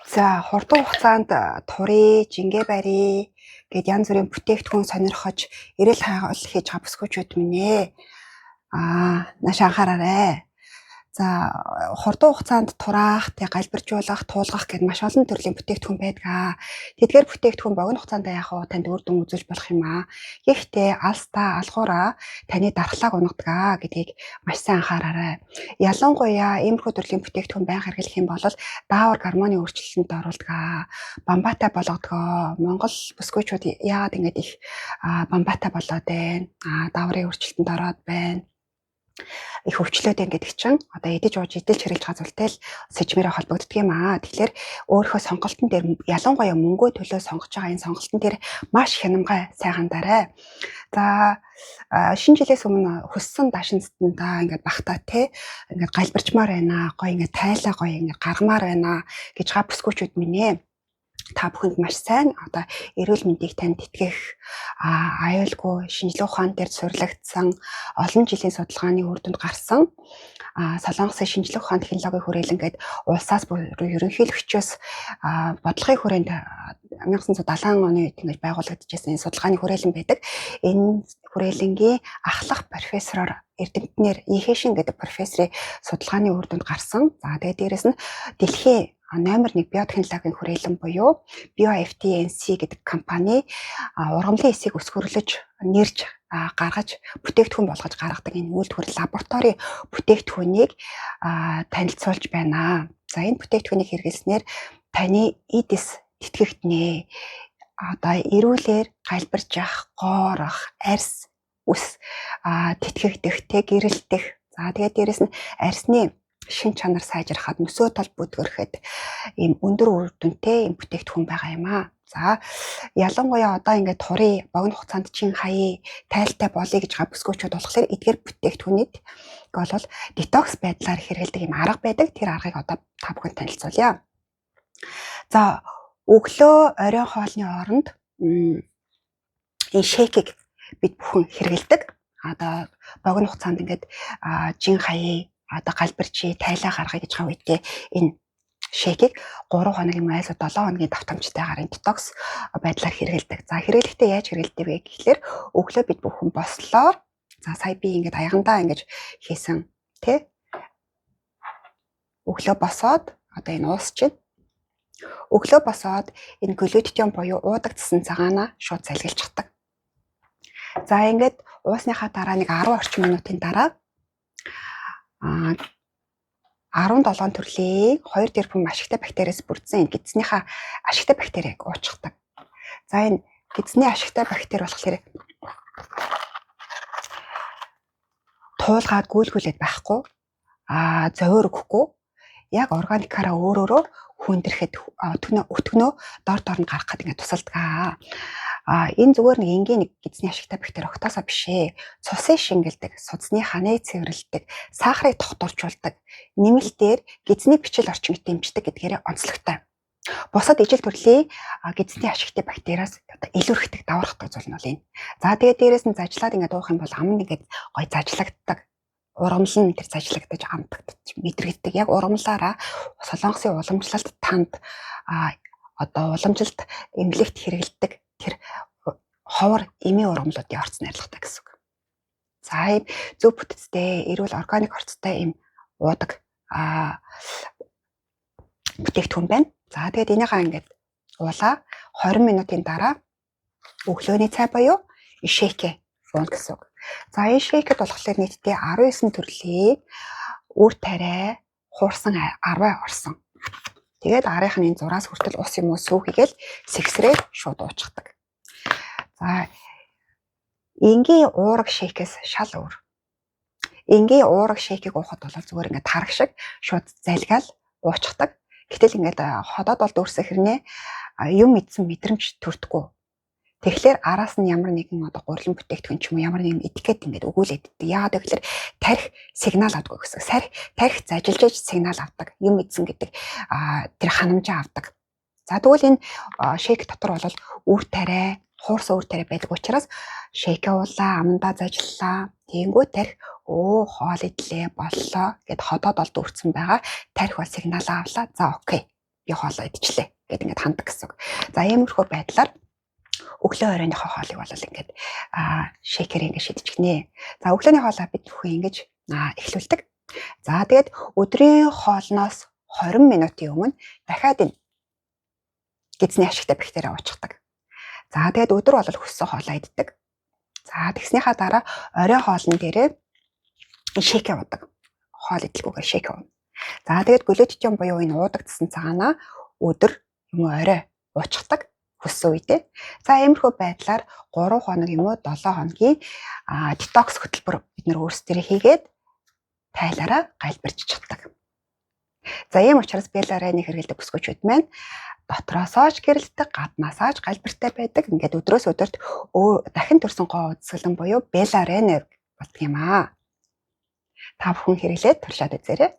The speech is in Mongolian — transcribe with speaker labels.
Speaker 1: За хурдан хугацаанд турий, жингээ барий гэд янз бүрийн бүтээгдэхүүн сонирхож эрэл хайгуул хийж байгаа бүсгүүчүүд минь ээ. Нааш анхаараарай. За хурдан хугацаанд тураах, галбиржуулах, туулгах гэд маш олон төрлийн бүтээгдэхүүн байдаг. Тэдгээр бүтээгдэхүүн богино хугацаанд яг танд үр дүн үзүүлж болох юм аа. Гэхдээ алстаа, алхуураа таны дархлааг унагадаг гэдгийг маш сайн анхаараарай. Ялангуяа иймэрхүү төрлийн бүтээгдэхүүн байнга хэрэглэх юм бол даавар гормоны өөрчлөлтөнд оруулдаг. Бамбаатай болгодог. Монгол бүсгүүчүүд яагаад ингэж их бамбаатай болоод байна? Дааврын өөрчлөлтөнд ороод байна. Их өвчлөөд гэдэг чинь одоо идэж ууж идэлж хэрэглэж байгаа зүйлтэй л сэжмээрээ холбогддог юм аа. Тэгэхээр өөрийнхөө сонголтын дээр ялангуяа мөнгөө төлөө сонгож байгаа энэ сонголтын дээр маш хянамгай сайн хандаарай. За шинэ жилээс өмнө хөссөн дашинстандаа ингээд багтаа те ингээд галбирчмаар байна. Гоё ингээд тайлаа гоё ингээд гаргамаар байна гэж байгаа бүсгүүчүүд минь ээ. Та бүхэнд маш сайн одоо эрүүл мэндийг танд итгэх аюулгүй шинжилгээ ухаан дээр сурлагдсан олон жилийн судалгааны үр дүнд гарсан Солонгосын шинжилгээ ухаан технологийн хүрээлэнгээд улсаас ерөнхийлөгчөөс бодлогын хүрээнд 1970 оны үед ингэж байгуулагдчихсан энэ судалгааны хүрээлэн байдаг. Энэ хүрээлэнгийн ахлах профессороор эрдэмтнэр Ихэшин гэдэг профессорын судалгааны үр дүнд гарсан. За тэгээд дээрэс нь дэлхийн номер 1 биотехнологийн хүрээлэн буюу BioFTNC гэдэг компани ургамлын эсийг өсгөрлөж нэрж гаргаж бүтээгдэхүүн болгож гаргадаг энэ үйлдвэр лаборатори бүтээгдэхүүнийг танилцуулж байна. За энэ бүтээгдэхүүнийг хэрэглэснээр таны эдис тэтгэгднэ. Одоо эрүүлэр галбирж явах, гоорох, арьс үс тэтгэгдэх, гэрэлтэх. За тэгээд дээрэс нь арьсны шин чанар сайжрахад нөсөө тал бүдгөрөхөд ийм өндөр үр дүнтэй ийм бүтээгдэхүүн байгаа юм аа. За ялангуяа одоо ингээд турий богино хугацаанд чин хаяа тайлтай болъё гэж байгаа бүсгүүчүүд болохоор эдгээр бүтээгдэхүүнүүд бол детокс байдлаар хэрэглэдэг ийм арга байдаг. Тэр аргыг одоо та бүхэнд танилцуулъя. За өглөө оройн хоолны хооронд энэ шейкийг бид бүхэн хэрэглэдэг. Одоо богино хугацаанд ингээд жин хаяа одоо галбирчи тайлаа гаргая гэж байгаа үедээ энэ шейкийг 3 хоногийн майлуу 7 хоногийн давтамжтайгаар энэ детокс байдлаар хэрэглэдэг. За хэрэглэхдээ яаж хэрэглэдэг вэ гэхлээр өглөө бид бүхэн бослоо. За сая би ингээд аягандаа ингэж хийсэн тий. Өглөө босоод одоо энэ уус чинь өглөө босоод энэ глютен буюу уудагдсан цагаанаа шууд залгилж чаддаг. За ингээд уусныхаа дараа нэг 10 орчим минутын дараа 17 төрлийн 2 тэрбум ашигтай бактериас бүрдсэн энэ гидснийхаа ашигтай бактерийг уучдаг. За энэ гидсний ашигтай бактери болохоор туулгаад гүйлгүүлээд байхгүй, зовоор өгөхгүй, яг органикаараа өөрөөрөө хүндрэхэд өтгөнөө дор дор нь гаргахад ингэ тусалдаг. Энэ зүгээр нэг энгийн нэг гидсний ашигтай бактери октоосоо биш ээ. Цусын шингэлдэг, судасны ханыг цэвэрлэдэг, сахарыг тогтворчулдаг, нэмэлтээр гидсний бичил орчмыг дэмждэг гэдгээрээ онцлогтой. Бусад ижил төрлийн гидсний ашигтай бактериас одоо илүүрхдэг, давархдаг зүйл нь бол энэ. За тэгээд дээрэс нь зажлаад ингэ дуух юм бол амд ингээд гой зажлагддаг. Ургамал нь тэр зажлагдаж амтагдаж мэдрэгддэг. Яг ургамлаараа Солонгосын уламжлалт танд одоо уламжилт эмнэлэгт хэрэгэлдэг тэр ховор эмийн ургамлуудын орц найрлагатай гэсэн үг. За ийм зөв бүтцтэй, эрүүл органик орцтой ийм уудаг бүтээгдэхүүн байна. За тэгээд энийхээ ингээд уулаа 20 минутын дараа өглөөний цай буюу шейк ууна гэсэн үг. За энэ шейкэд болохоор нийтдээ 19 төрлийн үр тариа хуурсан арваа орсон. Тэгээд арийнхын энэ зураас хүртэл ус юм уу сүүхийгээл сэгсрээд шууд уучдаг. За энгийн уураг шейкээс шал өөр. Энгийн уураг шейкийг уухад бол зүгээр ингээд тараг шиг шууд залгаал уучдаг. Гэтэл ингээд ходоод бол дүүрсэ хэрнээ юм идсэн мэдрэмж төрдөггүй. Тэгэхээр араас нь ямар нэгэн одоо гурилан бүтээгдэхүүн ч юм уу ямар нэгэн этикет ингээд өгүүлээд иддэг. Яагаад гэвэл тарих сигнал авдаг гэсэн. Тарих зажилж сигнал авдаг. Юм идсэн гэдэг тэр ханамжаа авдаг. За тэгвэл энэ шейк дотор бол үр тариа, хуурсан үр тариа байдаг учраас шейкээ уулаа, амандаа зажиллаа. Тэнгүү тарих хоол идлээ боллоо гэд ходоод бол дүүрсэн байгаа. Тарих бол сигнал авлаа. За окей. би хоолоо идчихлээ гэд ингээд ханддаг гэсэн. За иймэрхүү байдлаар өглөө оройныхоо хоолыг бол ингээд шейкер ингээд шидчихнэ. За өглөөний хоолоо бид бүхэн ингэж эхлүүлдэг. За тэгээд өдрийн хоолноос 20 минутын өмнө дахиад энэ гидсний ашигтай бактериа уучдаг. За тэгээд өдөр бол хүссэн хоолоо иддэг. За тэгснийхаа дараа орой хоолн дээрээ шейк уудаг. Хоол идэлгүйгээр шейк уuna. За тэгээд глютен буюу энэ уудагдсан цагаанаа өдөр юм уу орой уучдаг хүссэн үедээ. За иймэрхүү байдлаар 3 хоног юм уу 7 хоногийн детокс хөтөлбөр бид нэр өөрсдөө хийгээд тайлаараа гайлбарч чаддаг. За ийм учраас беларайны хэрэглэдэг бүсгүйчүүд маань дотроосоо ч гэрэлтэг, гаднаасаа ч гайлбартай байдаг. Ингээд өдрөөс өдөрт дахин төрсөн гоо үзэсгэлэн буюу беларайны болдго юм аа. Та бүхэн хэрэглээд туршаад үзээрэй.